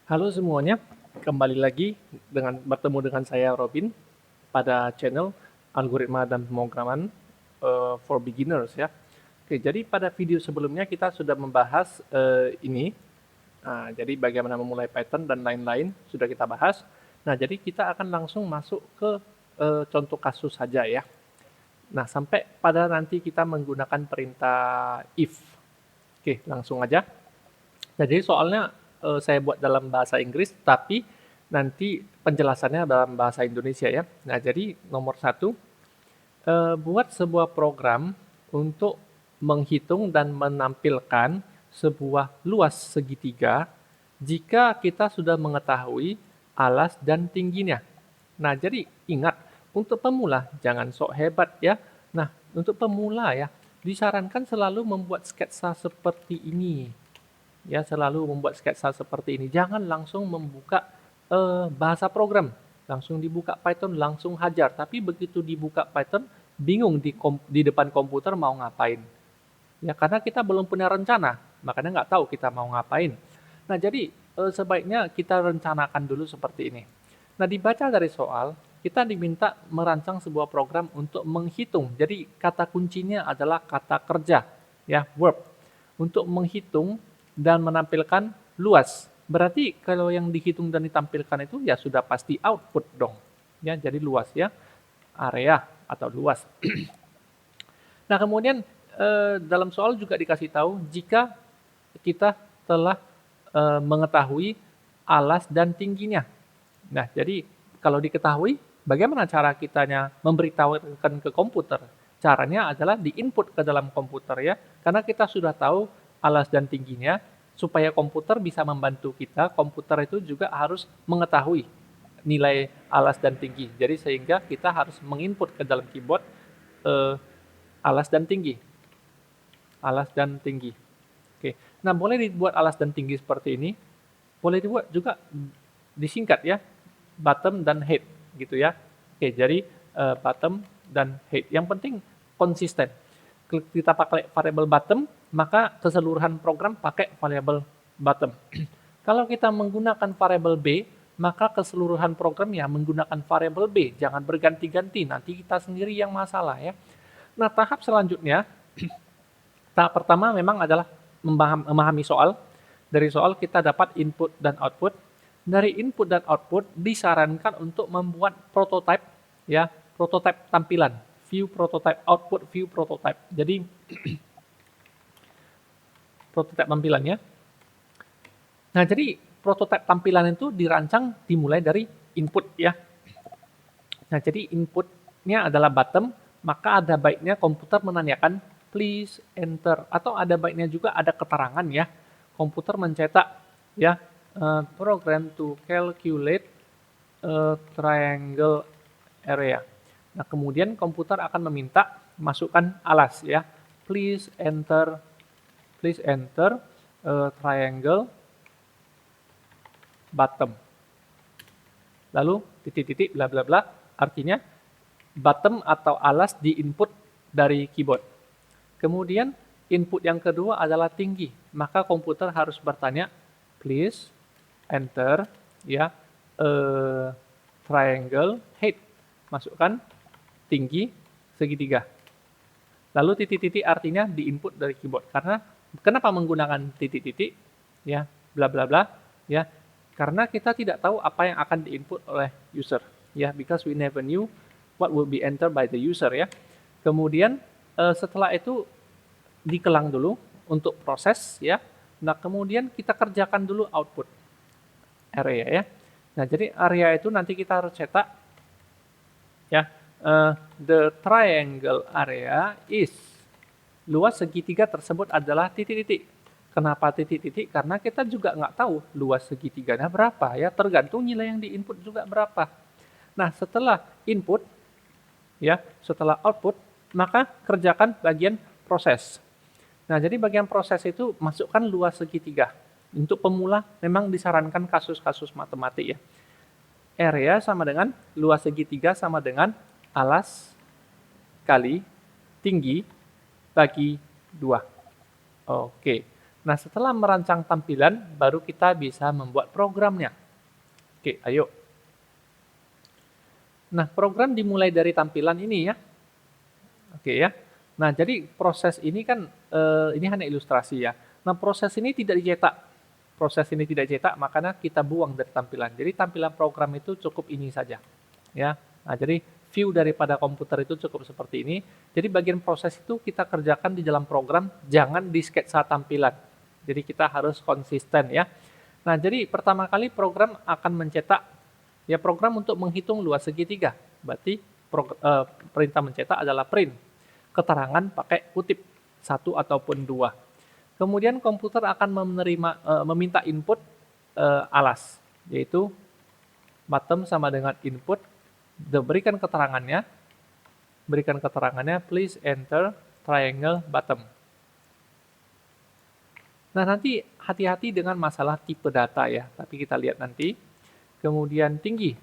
Halo semuanya, kembali lagi bertemu dengan saya Robin pada channel Algoritma dan Pemrograman for Beginners ya. Oke, jadi pada video sebelumnya kita sudah membahas ini. Nah, jadi bagaimana memulai Python dan lain-lain sudah kita bahas. Nah, jadi kita akan langsung masuk ke contoh kasus saja ya. Nah, sampai pada nanti kita menggunakan perintah if. Oke, langsung aja. Nah, jadi soalnya saya buat dalam bahasa Inggris, tapi nanti penjelasannya dalam bahasa Indonesia ya. Nah, jadi nomor satu, buat sebuah program untuk menghitung dan menampilkan sebuah luas segitiga jika kita sudah mengetahui alas dan tingginya. Nah, jadi ingat, untuk pemula jangan sok hebat ya. Nah, untuk pemula ya, disarankan selalu membuat sketsa seperti ini. Ya, selalu membuat sketsa seperti ini. Jangan langsung membuka bahasa program. Langsung dibuka Python, langsung hajar. Tapi begitu dibuka Python, bingung di depan komputer mau ngapain. Ya, karena kita belum punya rencana, makanya nggak tahu kita mau ngapain. Nah, jadi sebaiknya kita rencanakan dulu seperti ini. Nah, dibaca dari soal, kita diminta merancang sebuah program untuk menghitung. Jadi, kata kuncinya adalah kata kerja, ya, verb. Untuk menghitung dan menampilkan luas. Berarti kalau yang dihitung dan ditampilkan itu ya sudah pasti output dong. Ya, jadi luas ya, area atau luas. Nah, kemudian dalam soal juga dikasih tahu jika kita telah mengetahui alas dan tingginya. Nah, jadi kalau diketahui, bagaimana cara kitanya memberitahukan ke komputer? Caranya adalah diinput ke dalam komputer ya, karena kita sudah tahu alas dan tingginya, supaya komputer bisa membantu kita, komputer itu juga harus mengetahui nilai alas dan tinggi. Jadi sehingga kita harus menginput ke dalam keyboard eh, alas dan tinggi. Alas dan tinggi. Oke. Nah, boleh dibuat alas dan tinggi seperti ini. Boleh dibuat juga disingkat ya, bottom dan head gitu ya. Oke, jadi bottom dan head. Yang penting konsisten. Kita pakai variabel bottom, maka keseluruhan program pakai variabel bottom. Kalau kita menggunakan variabel b, maka keseluruhan program ya menggunakan variabel b. Jangan berganti-ganti, nanti kita sendiri yang masalah ya. Nah, tahap selanjutnya, tahap pertama memang adalah memahami soal. Dari soal kita dapat input dan output. Dari input dan output disarankan untuk membuat prototype ya, prototype tampilan, view prototype, output view prototype. Jadi prototype tampilannya. Nah, jadi prototype tampilan itu dirancang dimulai dari input ya. Nah, jadi inputnya adalah bottom, maka ada baiknya komputer menanyakan please enter, atau ada baiknya juga ada keterangan ya. Komputer mencetak ya program to calculate triangle area. Nah, kemudian komputer akan meminta masukkan alas ya. Please enter triangle bottom. Lalu titik-titik bla bla bla, artinya bottom atau alas di input dari keyboard. Kemudian input yang kedua adalah tinggi, maka komputer harus bertanya please enter ya triangle height, masukkan tinggi segitiga. Lalu titik-titik artinya di input dari keyboard. Karena kenapa menggunakan titik-titik ya bla bla bla ya, karena kita tidak tahu apa yang akan diinput oleh user ya, because we never knew what will be entered by the user ya. Kemudian setelah itu dikelang dulu untuk proses ya. Nah, kemudian kita kerjakan dulu output area ya. Nah, jadi area itu nanti kita harus cetak ya, the triangle area is, luas segitiga tersebut adalah titik-titik. Kenapa titik-titik? Karena kita juga nggak tahu luas segitiganya berapa ya, tergantung nilai yang diinput juga berapa. Nah, setelah input ya, setelah output, maka kerjakan bagian proses. Nah, jadi bagian proses itu masukkan luas segitiga. Untuk pemula memang disarankan kasus-kasus matematik ya. Area sama dengan luas segitiga sama dengan alas kali tinggi bagi 2. Oke. Nah, setelah merancang tampilan, baru kita bisa membuat programnya. Oke, ayo. Nah, program dimulai dari tampilan ini ya. Oke ya. Nah, jadi proses ini kan, ini hanya ilustrasi ya. Nah, proses ini tidak dicetak. Proses ini tidak cetak, makanya kita buang dari tampilan. Jadi tampilan program itu cukup ini saja. Ya. Nah, jadi view daripada komputer itu cukup seperti ini. Jadi bagian proses itu kita kerjakan di dalam program, jangan di sketsa tampilan. Jadi kita harus konsisten ya. Nah, jadi pertama kali program akan mencetak ya program untuk menghitung luas segitiga. Berarti perintah mencetak adalah print. Keterangan pakai kutip satu ataupun dua. Kemudian komputer akan meminta input alas, yaitu bottom sama dengan input. Berikan keterangannya, please enter triangle bottom. Nah, nanti hati-hati dengan masalah tipe data ya, tapi kita lihat nanti. Kemudian tinggi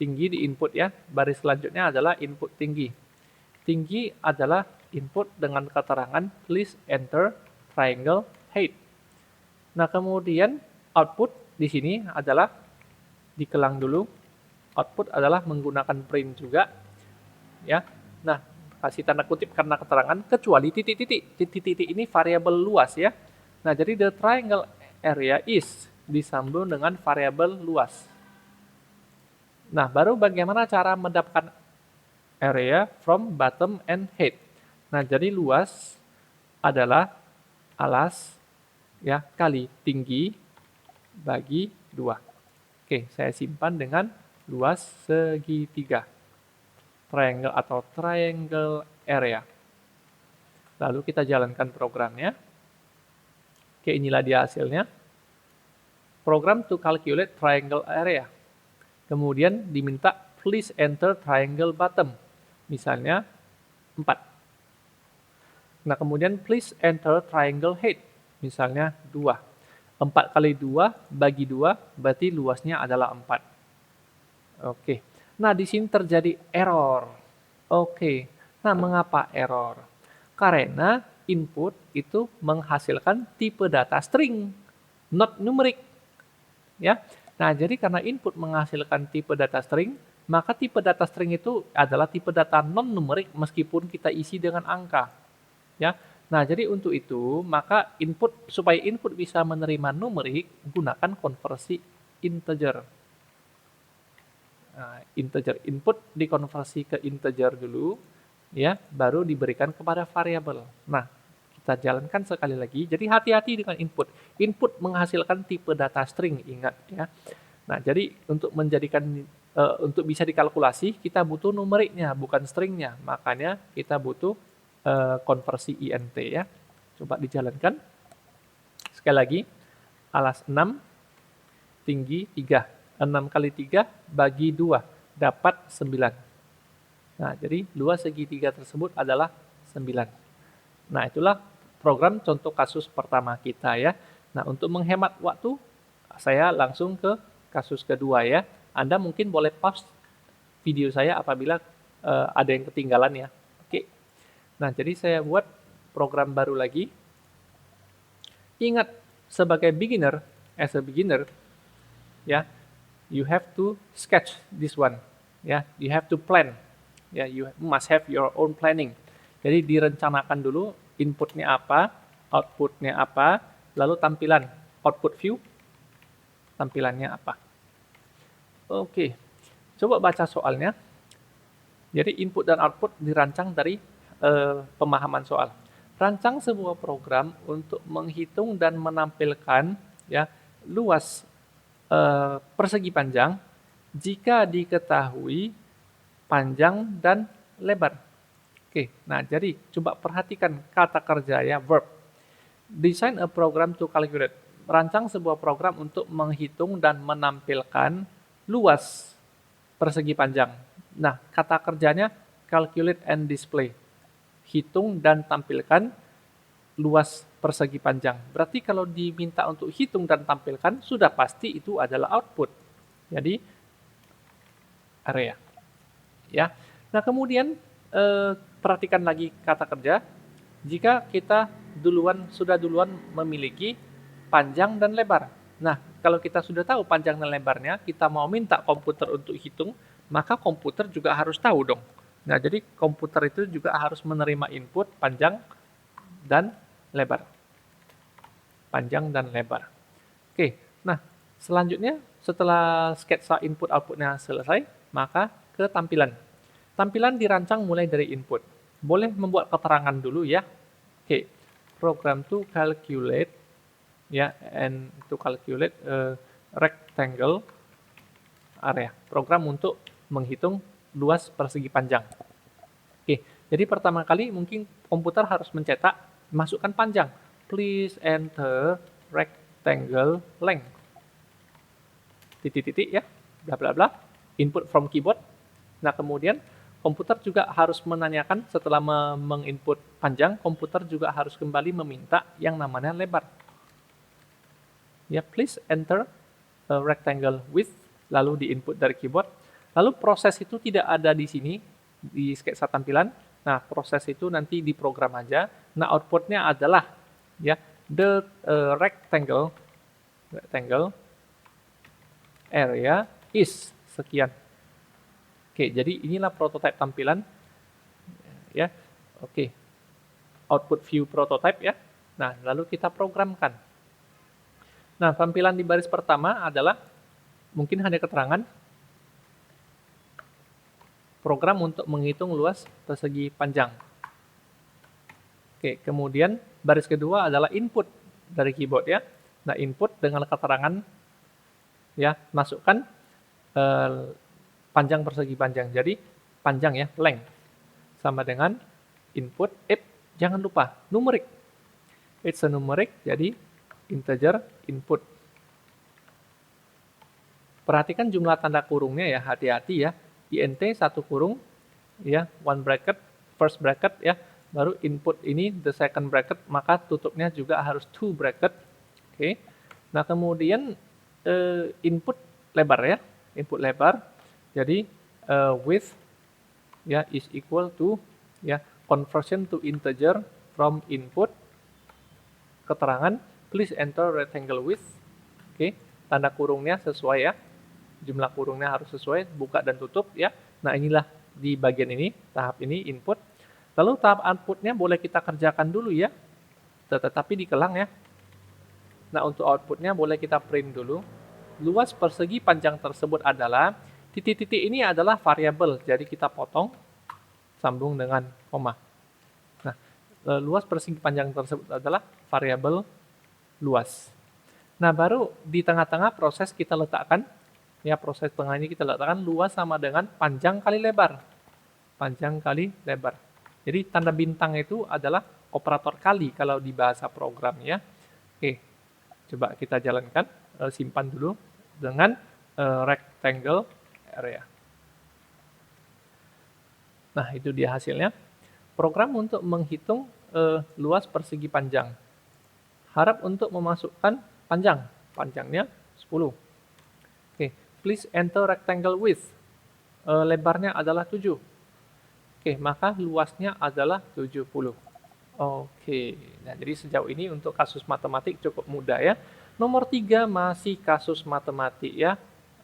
di input ya, baris selanjutnya adalah input tinggi. Tinggi adalah input dengan keterangan please enter triangle height. Nah, kemudian output di sini adalah dikelang dulu. Output adalah menggunakan print juga. Ya. Nah, kasih tanda kutip karena keterangan kecuali titik-titik. Titik-titik ini variabel luas ya. Nah, jadi the triangle area is disambung dengan variabel luas. Nah, baru bagaimana cara mendapatkan area from bottom and height. Nah, jadi luas adalah alas ya kali tinggi bagi 2. Oke, saya simpan dengan luas segitiga. Triangle atau triangle area. Lalu kita jalankan programnya. Oke, inilah dia hasilnya. Program to calculate triangle area. Kemudian diminta please enter triangle bottom. Misalnya 4. Nah, kemudian please enter triangle height. Misalnya 2. 4 kali 2 bagi 2 berarti luasnya adalah 4. Oke. Nah, di sini terjadi error. Oke. Nah, mengapa error? Karena input itu menghasilkan tipe data string, not numerik. Ya. Nah, jadi karena input menghasilkan tipe data string, maka tipe data string itu adalah tipe data non-numerik meskipun kita isi dengan angka. Ya. Nah, jadi untuk itu, maka supaya input bisa menerima numerik, gunakan konversi integer. Nah, integer input dikonversi ke integer dulu, ya, baru diberikan kepada variabel. Nah, kita jalankan sekali lagi. Jadi hati-hati dengan input. Input menghasilkan tipe data string, ingat ya. Nah, jadi untuk untuk bisa dikalkulasi, kita butuh numeriknya, bukan stringnya. Makanya kita butuh konversi int ya. Coba dijalankan. Sekali lagi, alas 6, tinggi 3. 6 kali 3 bagi 2, dapat 9. Nah, jadi luas segitiga tersebut adalah 9. Nah, itulah program contoh kasus pertama kita ya. Nah, untuk menghemat waktu, saya langsung ke kasus kedua ya. Anda mungkin boleh pause video saya apabila ada yang ketinggalan ya. Oke. Nah, jadi saya buat program baru lagi. Ingat, sebagai beginner, as a beginner, ya, you have to sketch this one. Ya, you have to plan. Ya, you must have your own planning. Jadi direncanakan dulu inputnya apa, outputnya apa, lalu tampilan, output view, tampilannya apa. Oke, coba baca soalnya. Jadi input dan output dirancang dari pemahaman soal. Rancang sebuah program untuk menghitung dan menampilkan ya luas persegi panjang jika diketahui panjang dan lebar. Oke, nah jadi coba perhatikan kata kerja ya, verb. Design a program to calculate. Rancang sebuah program untuk menghitung dan menampilkan luas persegi panjang. Nah, kata kerjanya calculate and display. Hitung dan tampilkan luas persegi panjang. Berarti kalau diminta untuk hitung dan tampilkan, sudah pasti itu adalah output. Jadi, area. Ya. Nah, kemudian perhatikan lagi kata kerja. jika kita sudah duluan memiliki panjang dan lebar. Nah, kalau kita sudah tahu panjang dan lebarnya, kita mau minta komputer untuk hitung, maka komputer juga harus tahu dong. Nah, jadi komputer itu juga harus menerima input panjang dan lebar. Panjang dan lebar. Oke, nah selanjutnya setelah sketsa input outputnya selesai, maka ke tampilan. Tampilan dirancang mulai dari input. Boleh membuat keterangan dulu ya. Oke, program to calculate ya, and to calculate rectangle area. Program untuk menghitung luas persegi panjang. Oke, jadi pertama kali mungkin komputer harus mencetak, masukkan panjang. Please enter rectangle length. Titik-titik ya, bla bla bla. Input from keyboard. Nah, kemudian komputer juga harus menanyakan setelah menginput panjang, komputer juga harus kembali meminta yang namanya lebar. Ya, please enter a rectangle width, lalu di-input dari keyboard. Lalu proses itu tidak ada di sini, di sketsa tampilan. Nah, proses itu nanti diprogram aja. Nah, outputnya adalah ya the rectangle area is sekian. Oke, jadi inilah prototipe tampilan ya. Oke. Output view prototype ya. Nah, lalu kita programkan. Nah, tampilan di baris pertama adalah mungkin hanya keterangan program untuk menghitung luas persegi panjang. Oke, kemudian baris kedua adalah input dari keyboard ya. Nah, input dengan keterangan ya, masukkan panjang persegi panjang. Jadi panjang ya, length sama dengan input jangan lupa numerik. It's a numeric, jadi integer input. Perhatikan jumlah tanda kurungnya ya, hati-hati ya. int satu kurung ya, one bracket, first bracket ya. Baru input ini the second bracket, maka tutupnya juga harus two bracket. Oke. Nah, kemudian input lebar ya, input lebar. Jadi width ya is equal to ya conversion to integer from input, keterangan please enter rectangle width. Oke, tanda kurungnya sesuai ya. Jumlah kurungnya harus sesuai, buka dan tutup ya. Nah, inilah di bagian ini, tahap ini input. Lalu tahap outputnya boleh kita kerjakan dulu ya, tetapi dikelang ya. Nah, untuk outputnya boleh kita print dulu. Luas persegi panjang tersebut adalah, titik-titik ini adalah variabel, jadi kita potong, sambung dengan koma. Nah, luas persegi panjang tersebut adalah variabel luas. Nah, baru di tengah-tengah proses kita letakkan, ya proses tengah ini kita letakkan luas sama dengan panjang kali lebar. Panjang kali lebar. Jadi tanda bintang itu adalah operator kali kalau di bahasa program ya. Oke, coba kita jalankan, simpan dulu dengan rectangle area. Nah, itu dia hasilnya. Program untuk menghitung luas persegi panjang. Harap untuk memasukkan panjang. Panjangnya 10. Oke, please enter rectangle width. Lebarnya adalah 7. Oke, maka luasnya adalah 70. Oke, nah jadi sejauh ini untuk kasus matematik cukup mudah ya. Nomor 3 masih kasus matematik ya.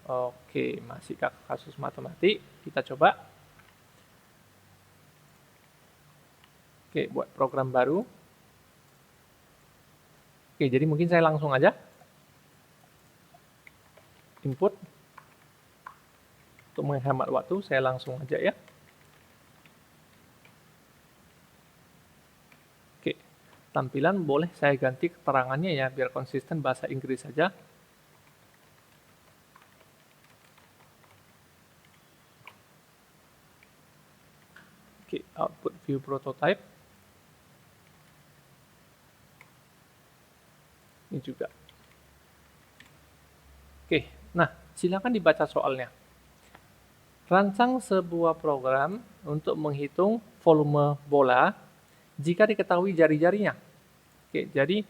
Oke, masih kasus matematik. Kita coba. Oke, buat program baru. Oke, jadi mungkin saya langsung aja. Input. Untuk menghemat waktu, saya langsung aja ya. Oke, tampilan boleh saya ganti keterangannya ya, biar konsisten bahasa Inggris saja. Oke, output view prototype. Ini juga. Oke, nah silakan dibaca soalnya. Rancang sebuah program untuk menghitung volume bola jika diketahui jari-jarinya. Oke, jadi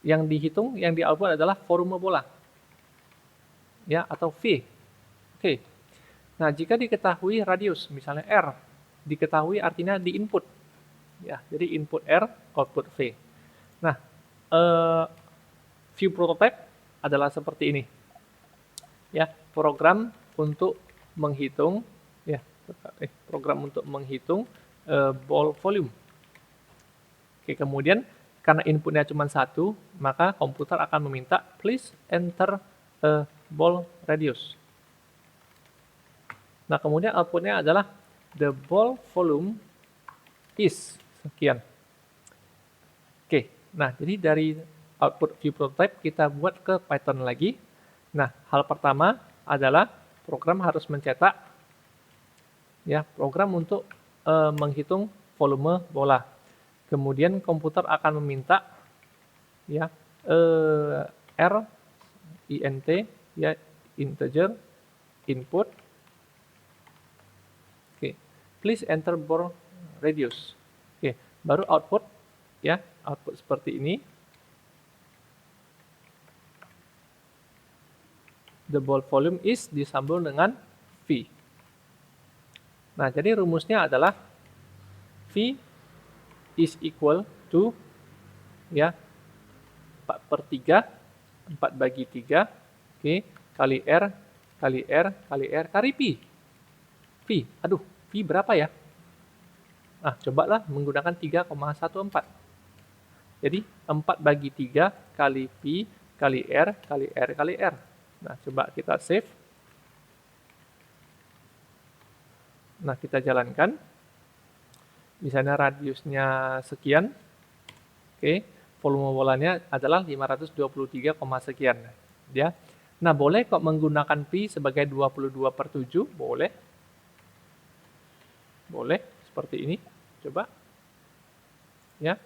yang dihitung, yang di-output adalah volume bola. Ya, atau V. Oke. Nah, jika diketahui radius, misalnya R, diketahui artinya di input. ya. Jadi input R, output V. Nah, view prototype adalah seperti ini. Ya, program untuk menghitung ball volume. Oke, kemudian karena inputnya cuma satu, maka komputer akan meminta please enter a ball radius. Nah, kemudian outputnya adalah the ball volume is sekian. Oke, nah jadi dari output view prototype kita buat ke Python lagi. Nah, hal pertama adalah program harus mencetak program untuk menghitung volume bola. Kemudian komputer akan meminta R int integer input. Oke, please enter ball radius. Oke, baru output output seperti ini. The ball volume is disambung dengan V. Nah, jadi rumusnya adalah V is equal to 4/3, 4/3, oke, kali R, kali R, kali R, kali Pi. V, aduh, V berapa ya? Nah, cobalah menggunakan 3,14. Jadi, 4/3 kali Pi, kali R, kali R, kali R. Nah, coba kita save. Nah, kita jalankan. Misalnya radiusnya sekian. Oke, volume bolanya adalah 523, sekian. Ya. Nah, boleh kok menggunakan Pi sebagai 22/7? Boleh. Boleh, seperti ini. Coba. Ya.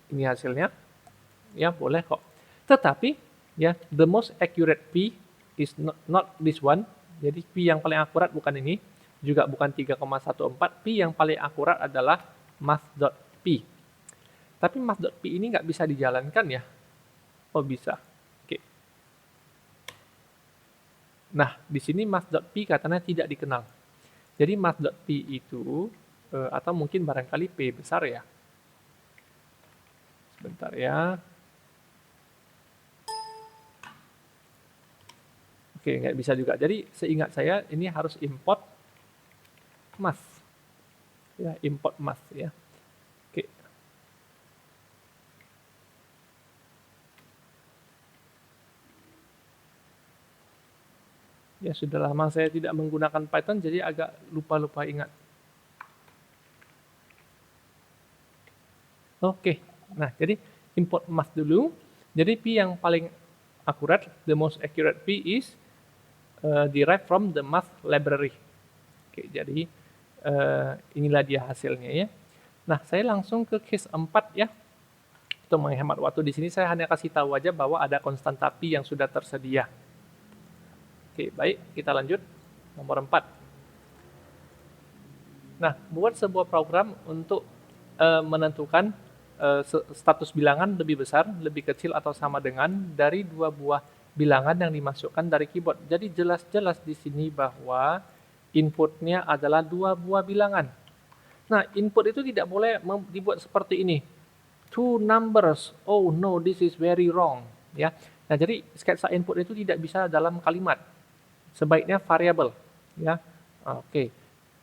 Ini hasilnya. Ya, boleh kok. Tetapi the most accurate P is not this one. Jadi P yang paling akurat bukan ini, juga bukan 3,14. P yang paling akurat adalah math.p. Tapi math.p ini nggak bisa dijalankan ya. Oh, bisa. Oke. Nah, di sini math.p katanya tidak dikenal. Jadi math.p itu atau mungkin barangkali P besar ya. Sebentar ya. Oke, nggak bisa juga. Jadi seingat saya ini harus import math. Ya, import math ya. Oke. Ya, sudah lama saya tidak menggunakan Python, jadi agak lupa-lupa ingat. Oke, nah jadi import math dulu. Jadi P yang paling akurat, the most accurate P is derived from the math library. Oke, jadi inilah dia hasilnya ya. Nah, saya langsung ke case 4 ya. Untuk menghemat waktu di sini saya hanya kasih tahu aja bahwa ada konstanta Pi yang sudah tersedia. Oke, baik, kita lanjut. Nomor 4. Nah, buat sebuah program untuk menentukan status bilangan lebih besar, lebih kecil atau sama dengan dari dua buah bilangan yang dimasukkan dari keyboard. Jadi jelas-jelas di sini bahwa inputnya adalah dua buah bilangan. Nah, input itu tidak boleh dibuat seperti ini. Two numbers. Oh no, this is very wrong. Ya. Nah, jadi sketsa input itu tidak bisa dalam kalimat. Sebaiknya variabel. Ya. Oke.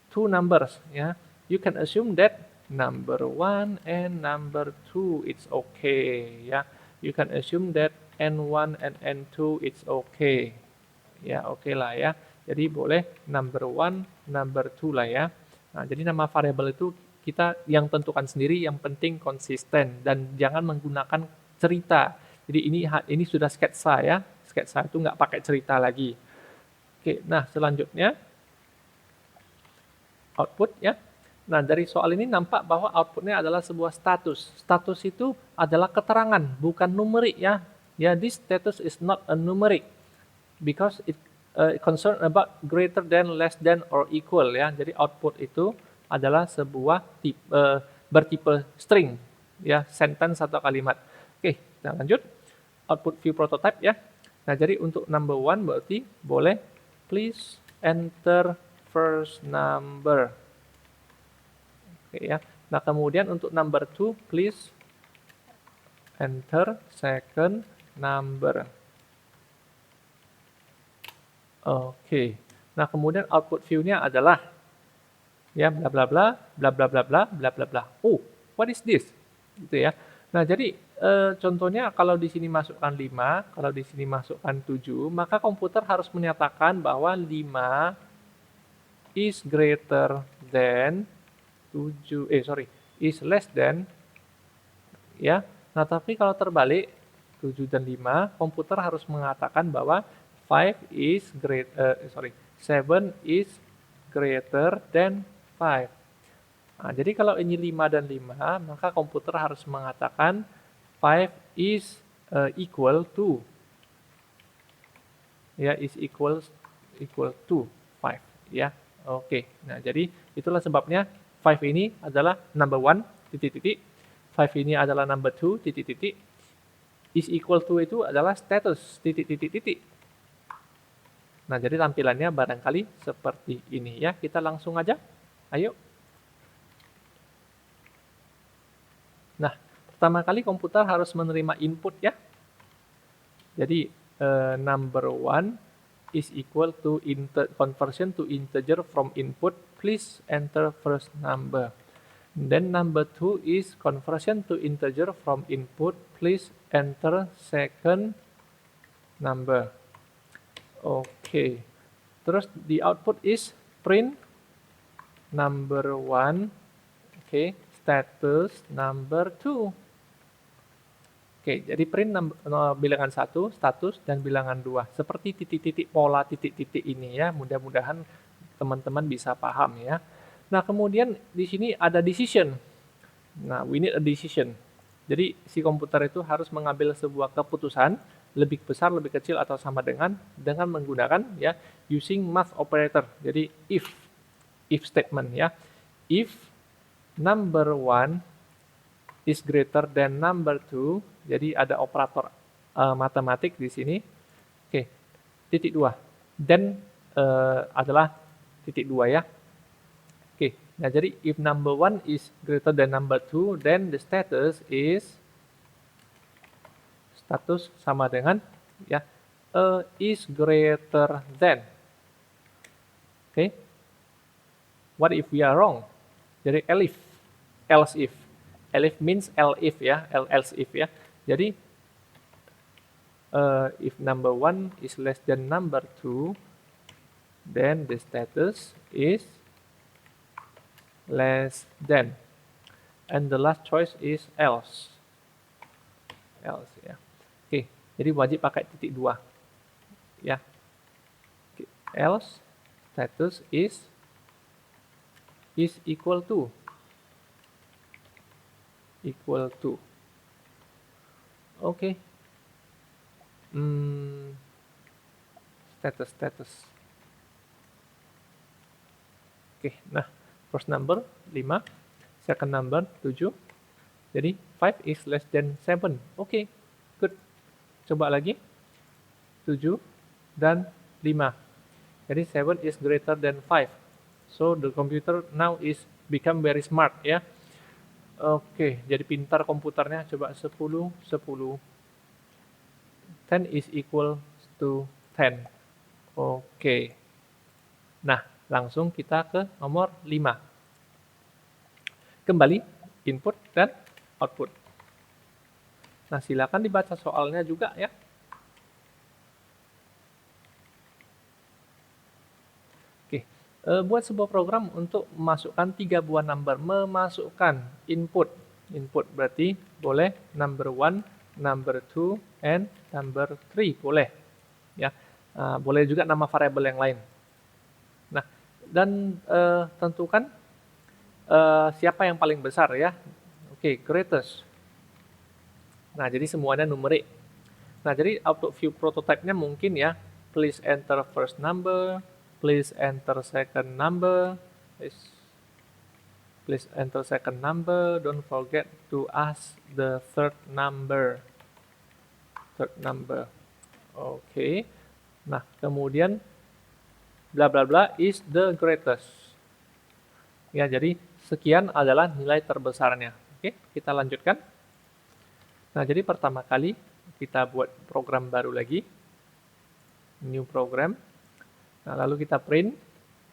Two numbers. Ya. You can assume that number 1 and number 2 it's okay. Ya. You can assume that N1 and N2 it's okay. Ya, oke lah ya. Jadi boleh number 1, number 2 lah ya. Nah, jadi nama variabel itu kita yang tentukan sendiri, yang penting konsisten dan jangan menggunakan cerita. Jadi ini sudah sketsa ya. Sketsa itu nggak pakai cerita lagi. Oke, nah selanjutnya output ya. Nah, dari soal ini nampak bahwa outputnya adalah sebuah status. Status itu adalah keterangan, bukan numerik ya. Ya, this status is not a numeric because it concern about greater than, less than, or equal ya. Jadi output itu adalah sebuah bertipe string ya, sentence atau kalimat. Oke, kita lanjut. Output view prototype ya. Nah, jadi untuk number 1 berarti boleh please enter first number. Oke ya. Nah, kemudian untuk number 2, please enter second number. Oke. Nah, kemudian output view-nya adalah ya bla bla bla bla bla bla bla bla bla bla. Oh, what is this? Gitu ya. Nah, jadi contohnya kalau di sini masukkan 5, kalau di sini masukkan 7, maka komputer harus menyatakan bahwa 5 is greater than 7, is less than, ya. Nah, tapi kalau terbalik 7 dan 5, komputer harus mengatakan bahwa 7 is greater than 5. Nah, jadi kalau ini 5 dan 5, maka komputer harus mengatakan 5 is equal to, ya, is equal to 5, ya. Oke. Nah, jadi itulah sebabnya 5 ini adalah number 1 titik-titik, 5 ini adalah number 2 titik-titik, is equal to itu adalah status titik-titik-titik. Nah, jadi tampilannya barangkali seperti ini ya. Kita langsung aja. Ayo. Nah, pertama kali komputer harus menerima input ya. Jadi number 1 is equal to conversion to integer from input. Please enter first number. Then number 2 is conversion to integer from input. Please enter second number. Oke. Terus di output is print number 1. Oke, status number 2. Oke, jadi print bilangan 1, status, dan bilangan 2. Seperti titik-titik, pola titik-titik ini ya. Mudah-mudahan teman-teman bisa paham ya. Nah, kemudian di sini ada decision. Nah, we need a decision. Jadi, si komputer itu harus mengambil sebuah keputusan, lebih besar, lebih kecil, atau sama dengan menggunakan ya using math operator. Jadi, if statement ya. If number 1 is greater than number 2, jadi ada operator matematik di sini. Oke, titik 2. Then adalah titik 2 ya. Oke, nah jadi if number 1 is greater than number 2, then the status sama dengan ya is greater than. Oke. What if we are wrong? Jadi else if. Else means else if ya. Jadi if number 1 is less than number 2, then the status is less than. And the last choice is else. Else ya. Oke, jadi wajib pakai titik 2. Ya. Oke. Else status is equal to. Oke. Status. Oke, nah first number 5, second number 7. Jadi 5 is less than 7. Oke, good. Coba lagi. 7 dan 5. Jadi 7 is greater than 5. So the computer now is become very smart ya. Oke, jadi pintar komputernya. Coba 10. 10 is equal to 10. Oke. Nah, langsung kita ke nomor 5. Kembali, input dan output. Nah, silakan dibaca soalnya juga ya. Oke, buat sebuah program untuk memasukkan 3 buah number. Memasukkan input. Input berarti boleh number 1, number 2, and number 3. Boleh. Ya. Boleh juga nama variabel yang lain. Nah, dan tentukan siapa yang paling besar ya. Oke, greatest. Nah, jadi semuanya numerik. Nah, jadi output view prototype-nya mungkin ya, please enter first number, please enter second number, please enter second number, don't forget to ask the third number. Oke. Nah, kemudian bla bla bla is the greatest. Ya, jadi sekian adalah nilai terbesarnya. Oke, kita lanjutkan. Nah, jadi pertama kali kita buat program baru lagi. New program. Nah, lalu kita print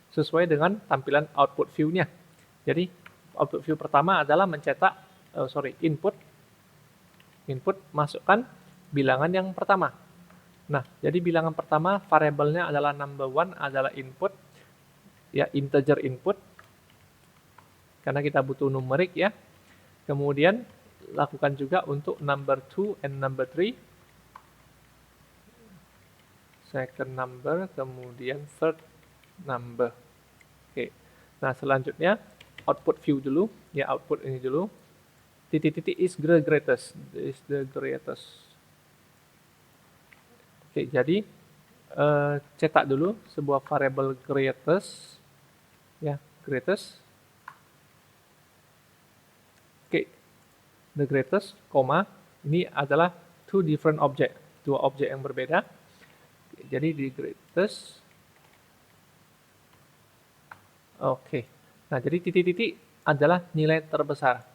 sesuai dengan tampilan output view-nya. Jadi, output view pertama adalah mencetak, input masukkan bilangan yang pertama. Nah, jadi bilangan pertama variabelnya adalah number one adalah input, ya integer input, karena kita butuh numerik ya. Kemudian lakukan juga untuk number 2 and number 3, second number, kemudian third number. Oke, nah selanjutnya output view dulu, ya output ini dulu. Titik-titik is the greatest. Oke, jadi cetak dulu sebuah variabel greatest, ya greatest. Oke, the greatest, koma, ini adalah two different object, dua objek yang berbeda. Jadi the greatest. Oke, nah jadi titik-titik adalah nilai terbesar.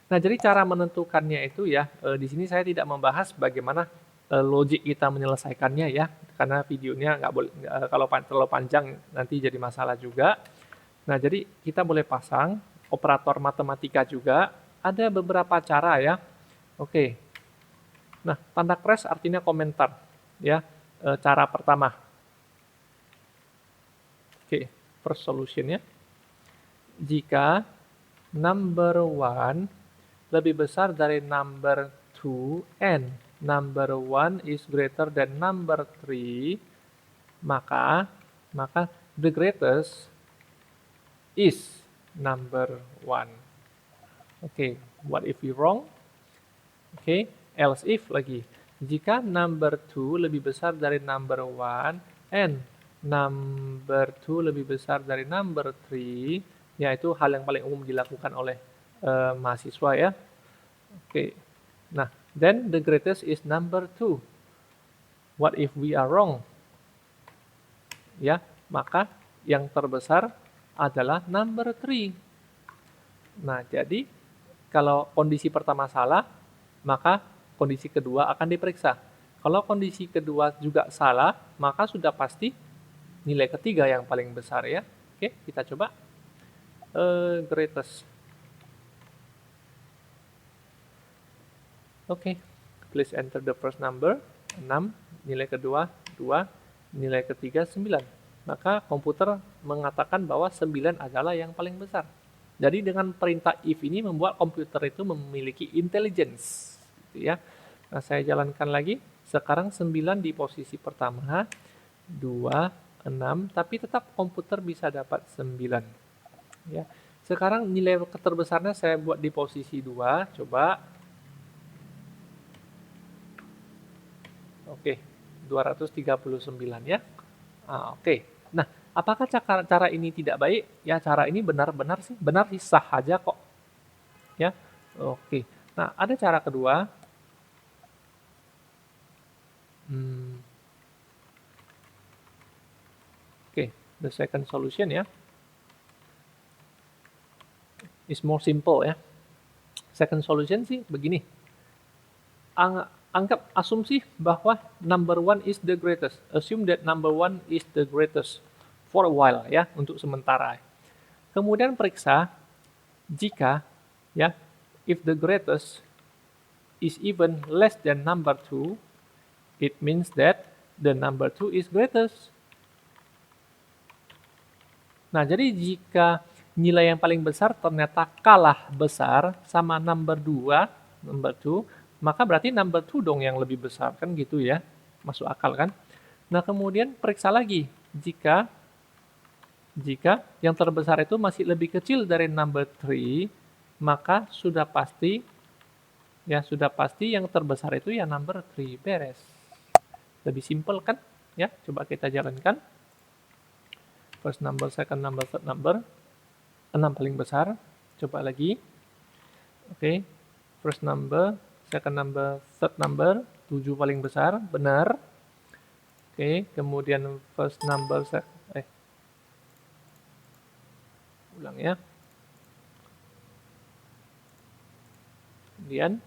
Nah, jadi cara menentukannya itu ya, di sini saya tidak membahas bagaimana logik kita menyelesaikannya ya, karena videonya nggak boleh, kalau terlalu panjang nanti jadi masalah juga. Nah, jadi kita boleh pasang operator matematika juga, ada beberapa cara ya. Oke, nah tanda crash artinya komentar ya, cara pertama. Oke, first solutionnya, jika number one lebih besar dari number 2 and number 1 is greater than number 3, maka the greatest is number 1. Oke, what if we wrong? Oke, else if lagi. Jika number 2 lebih besar dari number 1 and number 2 lebih besar dari number 3, yaitu hal yang paling umum dilakukan oleh mahasiswa ya. Oke, nah then the greatest is number 2. What if we are wrong? Ya, maka yang terbesar adalah number 3. Nah, jadi kalau kondisi pertama salah, maka kondisi kedua akan diperiksa. Kalau kondisi kedua juga salah, maka sudah pasti nilai ketiga yang paling besar ya. Oke, kita coba greatest. Oke, please enter the first number, 6, nilai kedua, 2, nilai ketiga, 9. Maka komputer mengatakan bahwa 9 adalah yang paling besar. Jadi dengan perintah if ini membuat komputer itu memiliki intelligence. Gitu ya. Nah, saya jalankan lagi. Sekarang 9 di posisi pertama, 2, 6, tapi tetap komputer bisa dapat 9. Ya. Sekarang nilai terbesarnya saya buat di posisi 2, coba. Oke, 239 ya. Oke. Nah, apakah cara ini tidak baik? Ya, cara ini benar sih, sah aja kok. Ya. Oke. Nah, ada cara kedua. Oke, the second solution ya. Is more simple ya. Second solution sih begini. Anggap asumsi bahwa number one is the greatest. Assume that number one is the greatest for a while ya, untuk sementara. Kemudian periksa jika ya, if the greatest is even less than number 2, it means that the number 2 is greatest. Nah, jadi jika nilai yang paling besar ternyata kalah besar sama number 2, maka berarti number 2 dong yang lebih besar, kan gitu ya. Masuk akal kan? Nah, kemudian periksa lagi. Jika yang terbesar itu masih lebih kecil dari number 3, maka sudah pasti yang terbesar itu ya number 3, beres. Lebih simple kan? Ya, coba kita jalankan. First number, second number, third number. 6 paling besar. Coba lagi. Oke. First number, second number, third number, 7 paling besar, benar. Oke, kemudian first number, ulang ya. kemudian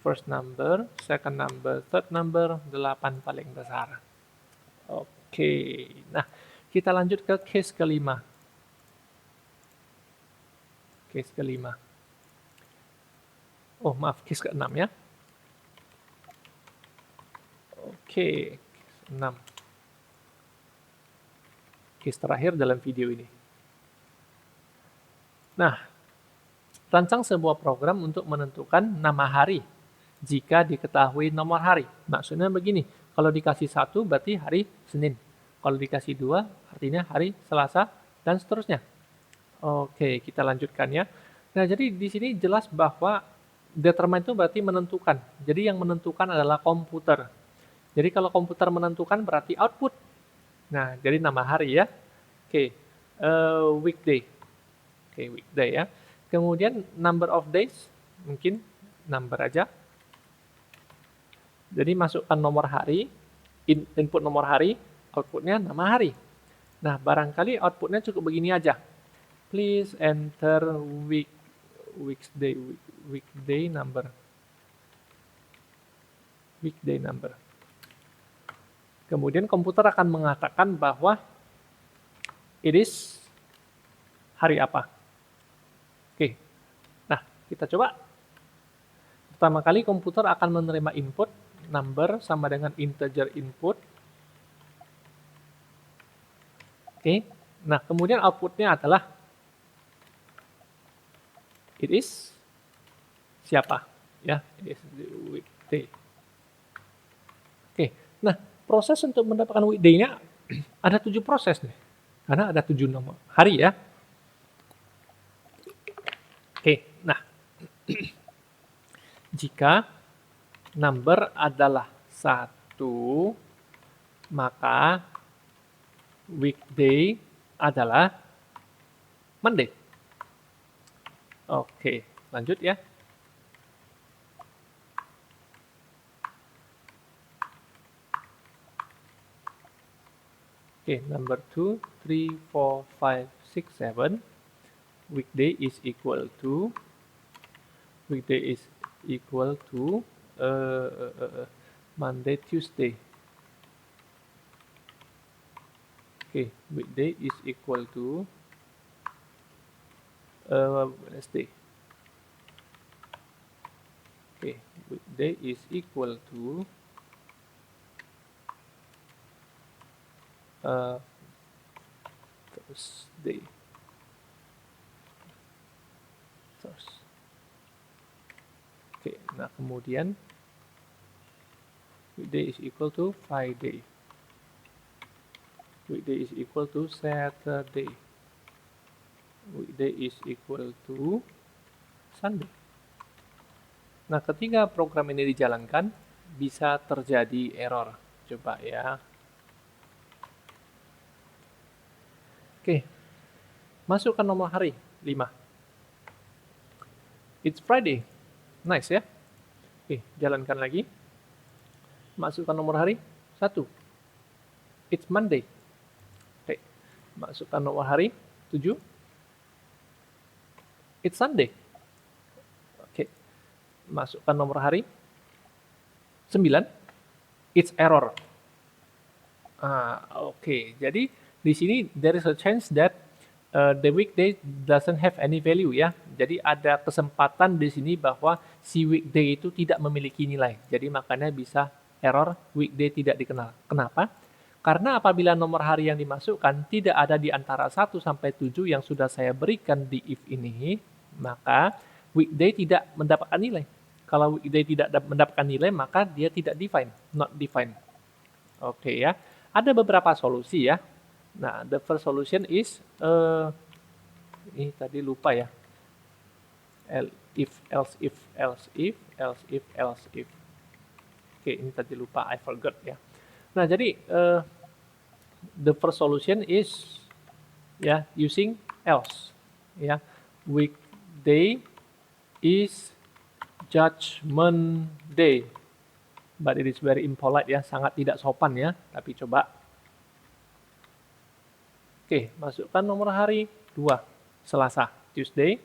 first number, second number, third number, 8 paling besar. Oke, nah kita lanjut ke case kelima. Case kelima. Oh maaf, case keenam ya. Oke, case 6. Case terakhir dalam video ini. Nah, rancang sebuah program untuk menentukan nama hari jika diketahui nomor hari. Maksudnya begini, kalau dikasih 1 berarti hari Senin. Kalau dikasih 2 artinya hari Selasa dan seterusnya. Oke, kita lanjutkan ya. Nah, jadi di sini jelas bahwa determine itu berarti menentukan. Jadi yang menentukan adalah komputer. Jadi kalau komputer menentukan berarti output. Nah, jadi nama hari ya. Oke, weekday. Oke, weekday ya. Kemudian number of days, mungkin number aja. Jadi masukkan nomor hari, input nomor hari, outputnya nama hari. Nah, barangkali outputnya cukup begini aja. Please enter weekday number. Weekday number. Kemudian komputer akan mengatakan bahwa it is hari apa. Oke, nah kita coba. Pertama kali komputer akan menerima input, number sama dengan integer input. Oke, nah kemudian outputnya adalah it is siapa, ya, it is the weekday. Oke, nah proses untuk mendapatkan weekday-nya ada 7 proses nih, karena ada 7 nomor hari ya. Oke, nah jika number adalah 1, maka weekday adalah Monday. Oke, lanjut ya. Oke, number 2, 3, 4, 5, 6, 7. Weekday is equal to Monday, Tuesday. Okay, weekday is equal to Wednesday. Okay, weekday is equal to Thursday. Oke, nah kemudian weekday is equal to Friday. Weekday is equal to Saturday. Weekday is equal to Sunday. Nah, ketika program ini dijalankan, bisa terjadi error. Coba ya. Oke, masukkan nomor hari, 5. It's Friday. Nice ya. Oke, jalankan lagi. Masukkan nomor hari, 1. It's Monday. Oke, masukkan nomor hari, 7. It's Sunday. Oke, masukkan nomor hari, 9. It's error. Oke, jadi di sini there is a chance that the weekday doesn't have any value ya. Jadi ada kesempatan di sini bahwa si weekday itu tidak memiliki nilai. Jadi makanya bisa error weekday tidak dikenal. Kenapa? Karena apabila nomor hari yang dimasukkan tidak ada di antara 1 sampai 7 yang sudah saya berikan di if ini, maka weekday tidak mendapatkan nilai. Kalau weekday tidak mendapatkan nilai, maka dia tidak define, not defined. Oke ya. Ada beberapa solusi ya. Nah, the first solution is ini tadi lupa ya. Else if. Oke, ini tadi lupa, I forgot ya. Nah, jadi the first solution is ya using else ya. Weekday is judgment day. But it is very impolite ya, sangat tidak sopan ya. Tapi coba. Oke, masukkan nomor hari 2, Selasa, Tuesday.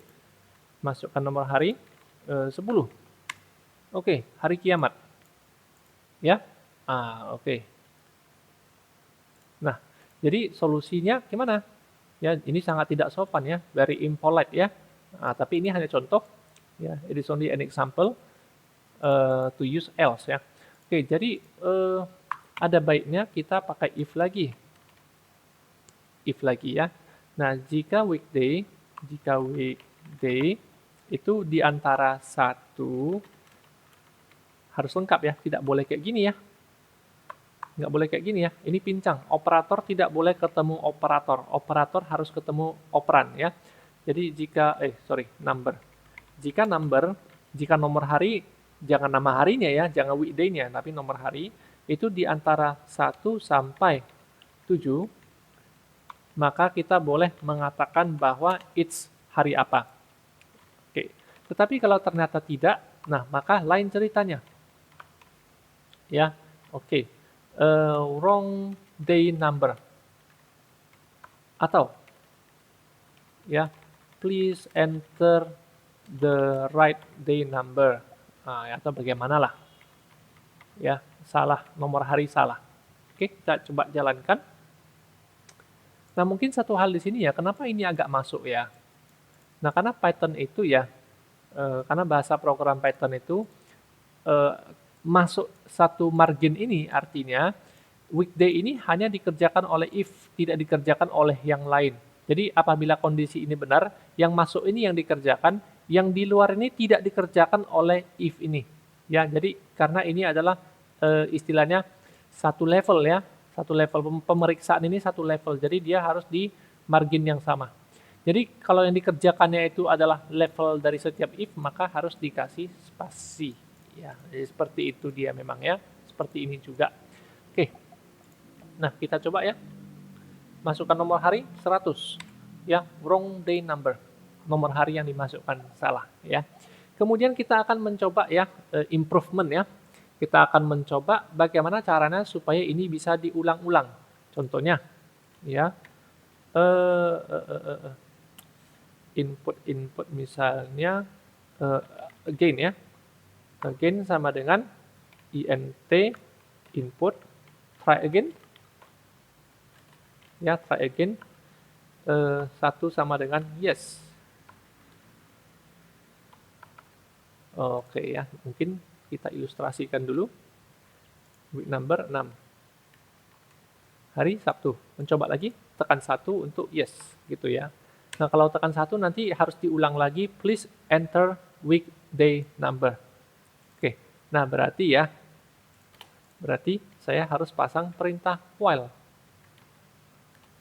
Masukkan nomor hari 10, Oke, hari kiamat. Ya. Oke. Nah, jadi solusinya gimana? Ya, ini sangat tidak sopan ya, very impolite ya. Tapi ini hanya contoh ya, it is only an example to use else ya. Oke, jadi ada baiknya kita pakai if lagi. If lagi ya. Nah, jika weekday itu di antara satu harus lengkap ya, tidak boleh kayak gini ya. Nggak boleh kayak gini ya. Ini pincang. Operator tidak boleh ketemu operator. Operator harus ketemu operan ya. Jadi number. Jika nomor hari, jangan nama harinya ya, jangan weekday-nya, tapi nomor hari, itu di antara 1 sampai 7, maka kita boleh mengatakan bahwa it's hari apa. Oke. Tetapi kalau ternyata tidak, nah maka lain ceritanya. Ya, oke. Wrong day number. Atau, ya, please enter the right day number. Atau bagaimana lah. Ya, salah, nomor hari salah. Oke, kita coba jalankan. Nah, mungkin satu hal di sini ya, kenapa ini agak masuk ya? Nah, karena Python itu ya, karena bahasa program Python itu masuk satu margin ini artinya weekday ini hanya dikerjakan oleh if, tidak dikerjakan oleh yang lain. Jadi apabila kondisi ini benar, yang masuk ini yang dikerjakan, yang di luar ini tidak dikerjakan oleh if ini. Ya, jadi karena ini adalah istilahnya satu level ya, satu level pemeriksaan ini satu level. Jadi dia harus di margin yang sama. Jadi kalau yang dikerjakannya itu adalah level dari setiap if, maka harus dikasih spasi. Ya, jadi seperti itu dia memang ya. Seperti ini juga. Oke. Nah, kita coba ya. Masukkan nomor hari 100. Ya, wrong day number. Nomor hari yang dimasukkan salah ya. Kemudian kita akan mencoba ya improvement ya. Kita akan mencoba bagaimana caranya supaya ini bisa diulang-ulang. Contohnya ya input misalnya again ya. Again sama dengan int input try again. Ya, try again. 1 sama dengan yes. Oke ya, mungkin kita ilustrasikan dulu. Week number 6. Hari Sabtu. Mencoba lagi, tekan 1 untuk yes, gitu ya. Nah, kalau tekan 1 nanti harus diulang lagi, please enter weekday number. Oke, nah berarti saya harus pasang perintah while.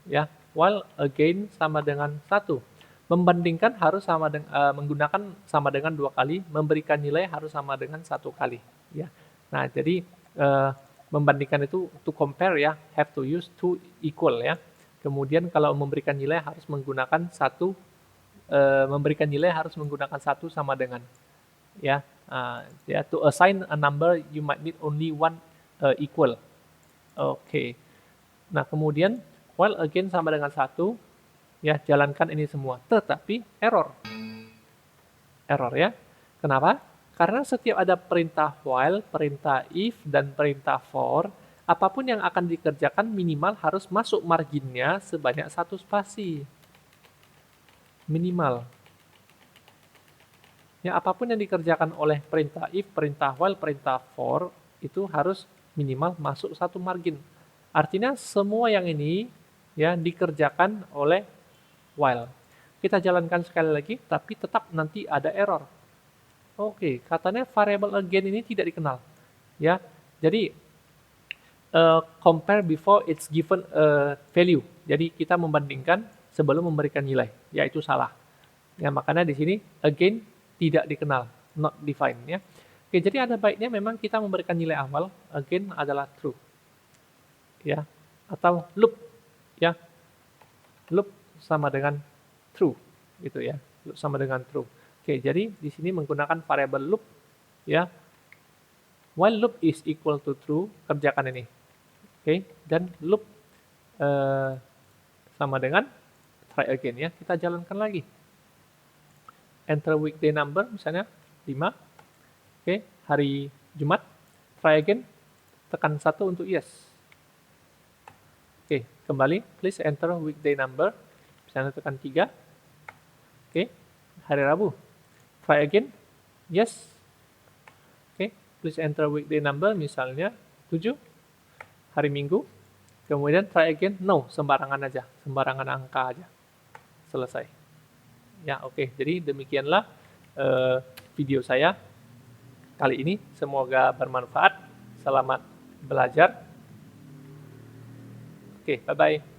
Ya, while again sama dengan 1. Membandingkan harus sama dengan menggunakan sama dengan 2 kali, memberikan nilai harus sama dengan 1 kali. Ya, nah jadi membandingkan itu to compare ya, have to use to equal ya. Kemudian kalau memberikan nilai harus menggunakan satu sama dengan ya. To assign a number you might need only one equal. Oke. Nah kemudian while again sama dengan 1, ya jalankan ini semua. Tetapi error ya. Kenapa? Karena setiap ada perintah while, perintah if, dan perintah for, apapun yang akan dikerjakan minimal harus masuk marginnya sebanyak 1 spasi. Minimal. Ya, apapun yang dikerjakan oleh perintah if, perintah while, perintah for, itu harus minimal masuk 1 margin. Artinya semua yang ini ya dikerjakan oleh while. Kita jalankan sekali lagi, tapi tetap nanti ada error. Oke, katanya variable again ini tidak dikenal. Ya, jadi compare before it's given a value. Jadi kita membandingkan sebelum memberikan nilai, yaitu salah. Ya, makanya di sini again tidak dikenal, not defined ya. Oke, jadi ada baiknya memang kita memberikan nilai awal, again adalah true. Ya, atau loop ya. Loop sama dengan true gitu ya. Loop sama dengan true. Oke, jadi di sini menggunakan variable loop ya. While loop is equal to true, kerjakan ini. Oke, dan loop sama dengan try again ya. Kita jalankan lagi. Enter weekday number misalnya 5. Oke, hari Jumat. Try again, tekan 1 untuk yes. Oke, kembali, please enter weekday number. Misalnya tekan 3. Oke, hari Rabu. Try again, yes. Oke, please enter weekday number, misalnya 7. Hari Minggu. Kemudian try again, no, sembarangan aja, sembarangan angka aja. Selesai. Ya, oke. Jadi demikianlah video saya kali ini. Semoga bermanfaat. Selamat belajar. Oke, bye-bye.